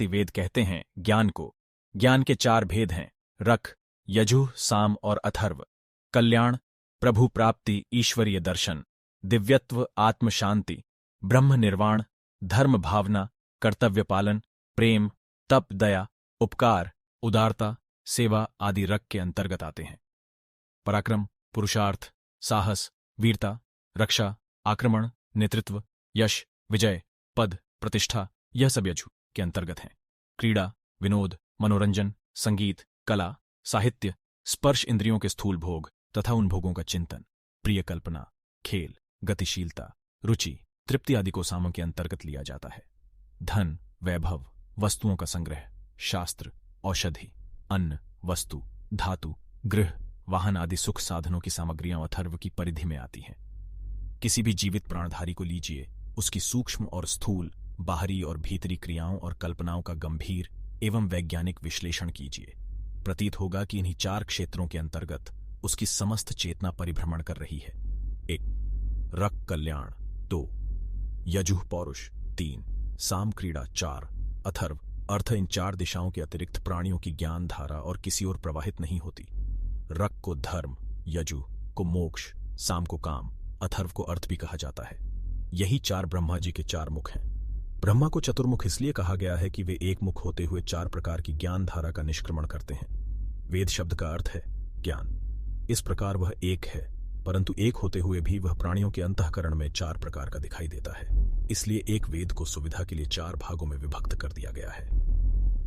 वेद कहते हैं ज्ञान को। ज्ञान के 4 भेद हैं, रक, यजुः, साम और अथर्व। कल्याण, प्रभु प्राप्ति, ईश्वरीय दर्शन। दिव्यत्व, आत्म शांति, ब्रह्म निर्वाण, धर्म भावना, कर्तव्य पालन, प्रेम, तप, दया, उपकार, उदारता, सेवा आदि रक के अंतर्गत आते हैं। पराक्रम, पुरुषार्थ, साहस, वीरता, रक्षा, आक्रमण, नेतृत्व, यश, विजय, पद, प्रतिष्ठा, यह सब यजु के अंतर्गत हैं। क्रीड़ा, विनोद, मनोरंजन, संगीत, कला, साहित्य, स्पर्श इंद्रियों के स्थूल भोग तथा उन भोगों का चिंतन, प्रिय कल्पना, खेल, गतिशीलता, रुचि, तृप्ति आदि को सामों के अंतर्गत लिया जाता है। धन, वैभव, वस्तुओं का संग्रह, शास्त्र, औषधि, अन्न, वस्तु, धातु, गृह, वाहन आदि सुख साधनों की सामग्रियां अथर्व की परिधि में आती हैं। किसी भी जीवित प्राणधारी को लीजिए, उसकी सूक्ष्म और स्थूल, बाहरी और भीतरी क्रियाओं और कल्पनाओं का गंभीर एवं वैज्ञानिक विश्लेषण कीजिए। प्रतीत होगा कि इन्हीं 4 क्षेत्रों के अंतर्गत उसकी समस्त चेतना परिभ्रमण कर रही है। 1. रक कल्याण, 2. यजुः पौरुष, 3. साम क्रीड़ा, 4. अथर्व अर्थ इन 4 दिशाओं के अतिरिक्त प्राणियों की ज्ञान धारा और किसी और प्रवाहित नहीं होती। रक को धर्म, यजु को मोक्ष, साम को काम, अथर्व को अर्थ भी कहा जाता है। यही 4 ब्रह्मा जी के 4 मुख हैं। ब्रह्मा को चतुर्मुख इसलिए कहा गया है कि वे एक मुख होते हुए 4 प्रकार की ज्ञान धारा का निष्क्रमण करते हैं। वेद शब्द का अर्थ है ज्ञान। इस प्रकार वह एक है, परंतु एक होते हुए भी वह प्राणियों के अंतःकरण में 4 प्रकार का दिखाई देता है। इसलिए एक वेद को सुविधा के लिए 4 भागों में विभक्त कर दिया गया है।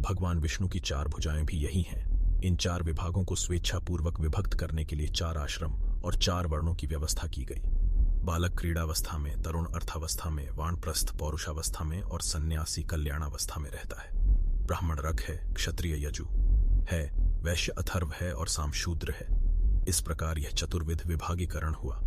भगवान विष्णु की 4 भुजाएं भी यही हैं। इन 4 विभागों को स्वेच्छापूर्वक विभक्त करने के लिए 4 आश्रम और 4 वर्णों की व्यवस्था की गई। बालक क्रीड़ावस्था में, तरुण अर्थावस्था में, वानप्रस्थ पौरुषावस्था में और सन्यासी कल्याणावस्था में रहता है। ब्राह्मण रक है, क्षत्रिय यजु है, वैश्य अथर्व है और साम शूद्र है। इस प्रकार यह चतुर्विध विभागीकरण हुआ।